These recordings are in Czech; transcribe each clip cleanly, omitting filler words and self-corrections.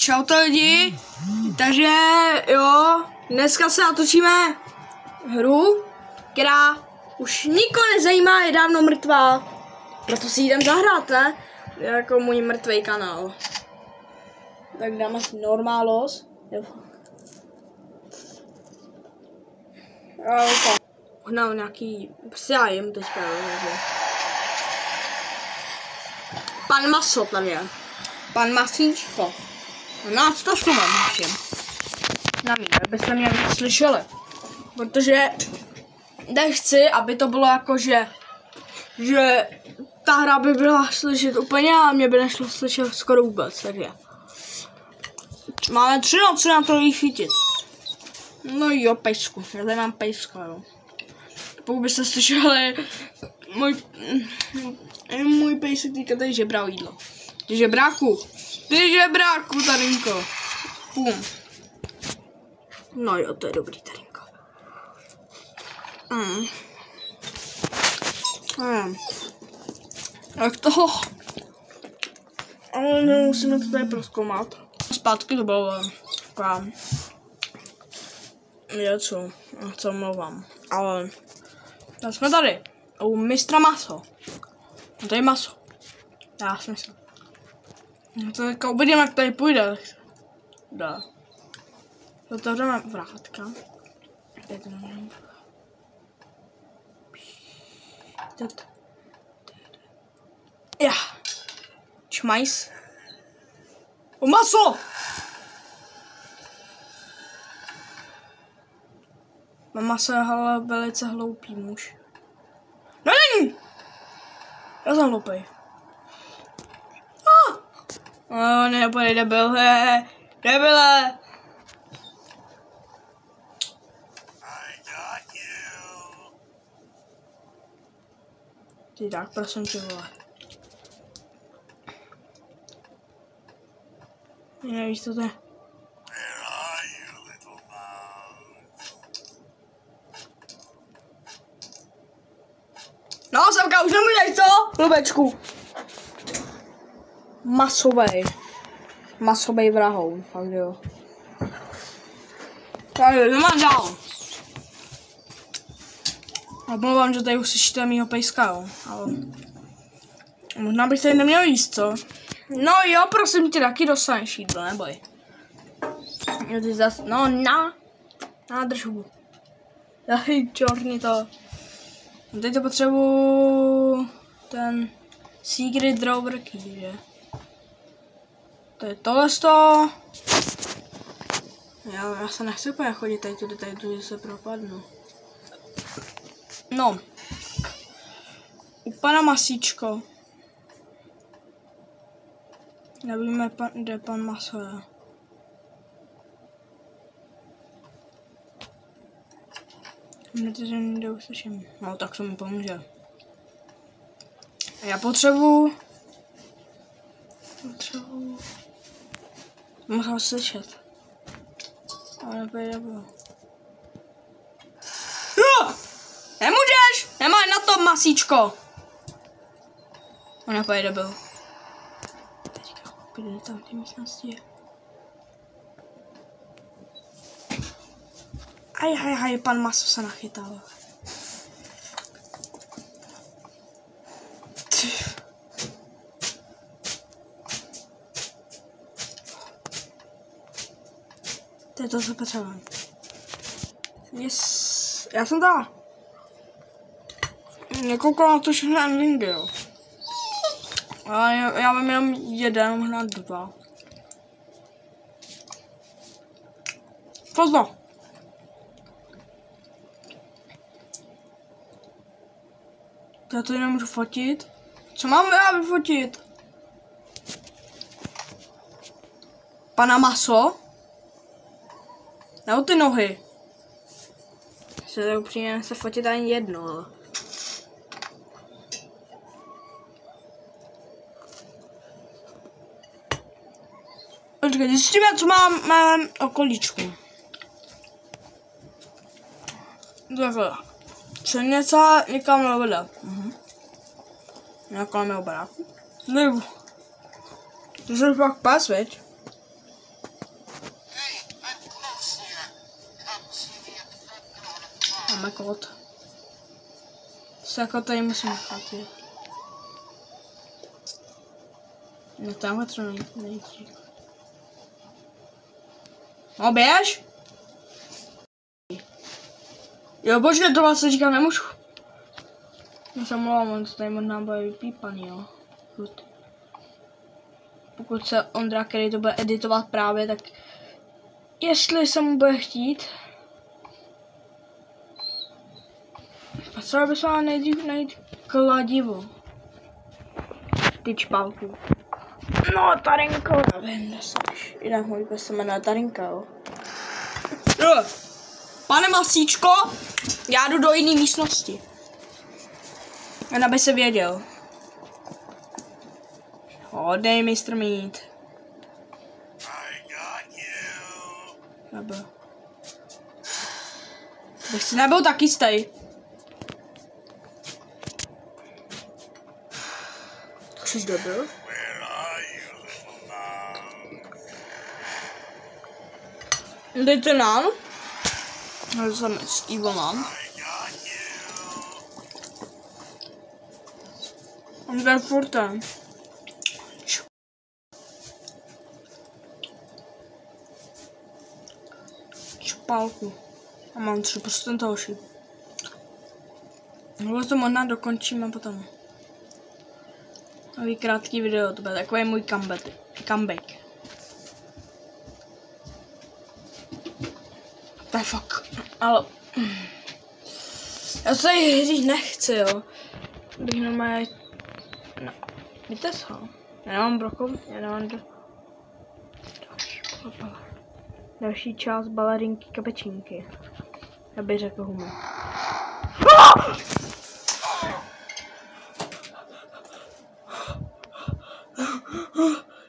Čaute lidi, takže jo, dneska se natočíme hru, která už nikoho nezajímá, je dávno mrtvá, proto si jdem zahrát, ne? Jako můj mrtvý kanál. Tak dáme si normálos. Hnal nějaký, prostě já jim teďka, takže. Pan Maso tam je. Pan Masíčko. No, to slovem všem. Na mě, abyste mě slyšeli. Protože nechci, aby to bylo jako, že ta hra by byla slyšet úplně a mě by nešlo slyšet skoro vůbec, takže. Máme 3 noci na to jí chytit. No jo, pejsku, já tady mám pejska, jo. Pokud byste slyšeli, můj pejsek teďka tady žebral jídlo. Ty žebráku, Tarinko. Pum. No jo, to je dobrý, Tarinko. Jak toho? Ale nemusíme to tady prozkoumat. Zpátky to bylo taková něco, co mluvám. Ale tak jsme tady, u mistra Maso. No to je maso. Já si myslím. No to teďka uvidím, jak tady půjde. Dá. Otevřeme vrátka. Ja. Čmajs. O maso! Maso je ale velice hloupý muž. No není! Já jsem hloupej. Nepojde debil, debile! Ty tak, prosím tě, vole. Nevíš, co to je? No, Samka, už nemůžeš, co? Lubečku. Masovej vrahoun, fakt jo. Takže nemám dál. Omlouvám, že tady už slyšíte mýho pejska, jo. Ale možná bych tady neměl jíst, co? No jo, prosím tě, taky dostaneš jídlo, neboj. Jo, ty zas, no nádrž hubu. Daj, čorni to. Teď to potřebuji ten Secret Drawer Key, že? To je tohleto. Já se nechci úplně chodit tady tudy se propadnu. No. U pana Masíčko. Nevíme, kde pan Maso je. Mě někde uslyším. No, tak se mu pomůže. Já potřebuji... Musím slyšet. Ale nepojde bylo. Nemůžeš! Nemáš na to, Masíčko! On nepojde byl. Teďka, kde tam ty místnosti je. Aj, pan Maso se nachytal. To je to, co potřebujeme. Yes. Já jsem dala. Nekoukala na to všechny endingy, jo. Já mám jenom jeden, možná 2. Pozor. Já to nemůžu fotit. Co mám já vyfotit? Pana Maso? Nebo ty nohy? Se to upřímně nechce fotit ani jedno, ale. Počkej, zjistíme, co máme okolíčku. Takhle. Silnice někam nevede. Nějaká mého baráku. Nebo. To je pak pás, veď? Máme kód. Se jako tady musím nechat. No tamhle třeba nejít. No běž! Jo, počkej, tohle se říká nemůžu. Já se mluvám, on to tady možná bude vypípaný, jo. Pokud se Ondra, který to bude editovat právě, tak jestli se mu bude chtít. Potřeba by se vám nejdřív najít kladivo. Ty čpálku. No, Tarinko. Já vím, kde jsi. Jinak můj pes se jmenuje Tarinka, jo. Pane Masíčko, já jdu do jiné místnosti. Jen aby se věděl. Hodej, mistr Meat. Nebyl. Bych si nebyl taky stej. Tak jsi dobil? Dejte nám. Já jsem s Evil mám. On jde furt ten. Čpálku. A mám 3% hoši. Nebo to možná dokončíme potom. Nový krátký video, to bude takový můj comeback. To je fakt, ale já se jí říct nechci, jo. Bych normálně, no, víte co? Já nemám brokový, já nemám další část balerinky kapečínky. Já bych řekl humor.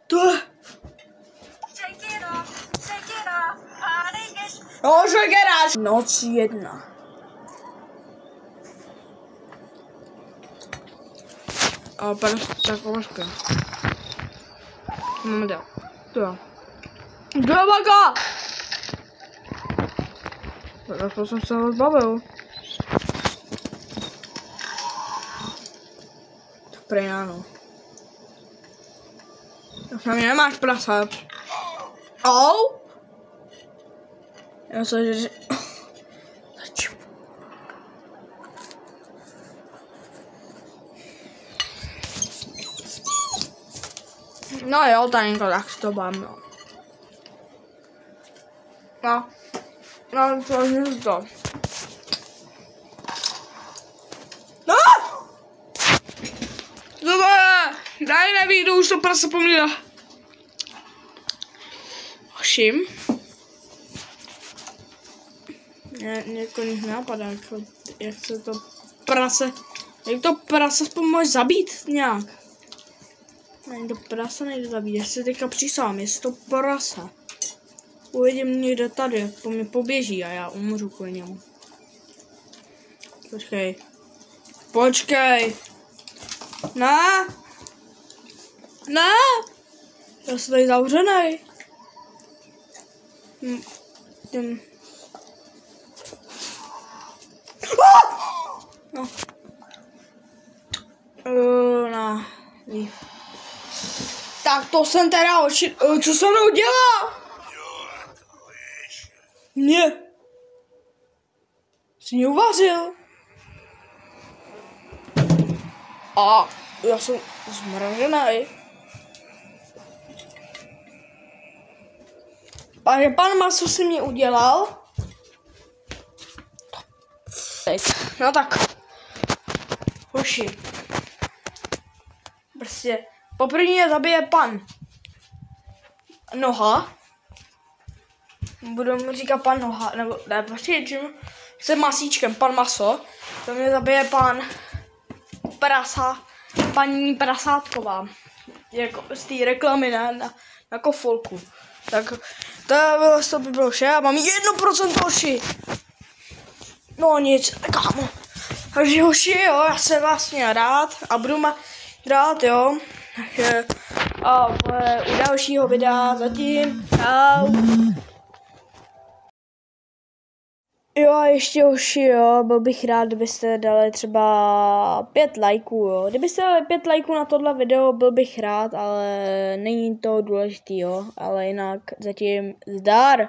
To je... No, žegeráš! Noc 1. A tak omažka. Máme dál. To jo. Dovaka! Tak jsem se ho zbavil. Tak prej ano. Tak na mě nemáš prasat. Au! Já se že... No jo, Tarinko, tak si to bám, no. No, to je to. No! Dobré, daj nevídu, už to prase pomíla. Všim. Někoho nenapadá, jak se to prase, jak to prase aspoň můžeš zabít nějak. Ne, to prase nejde zabít, já si teďka přísám, jestli to prase. Uvidím někde tady, po mě poběží a já umřu kvůli němu. Počkej. Počkej. Ne. Ne. Já jsem tady zavřenej. No. No. Tak to jsem teda oči... Co se mnou dělá? Mě. Jsi mě uvařil. A já jsem zmražený. Pan maso si mě udělal. No tak. Hoši. Prostě. Poprvé zabije pan Noha. Budu mu říkat pan Noha, nebo ne, prostě čím se Masíčkem, pan Maso. To mě zabije pan Prasa, paní Prasátková. Jako z té reklamy na kofolku. Tak to by bylo vše a mám 1% hoši. No nic, kámo. Takže hoši, jo, já jsem vlastně rád a budu rád, jo. Takže a u dalšího videa zatím. Čau. Jo a ještě hoši, jo, byl bych rád, kdybyste dali třeba 5 lajků, jo. Kdybyste dali 5 lajků na tohle video, byl bych rád, ale není to důležitý, jo. Ale jinak zatím zdar!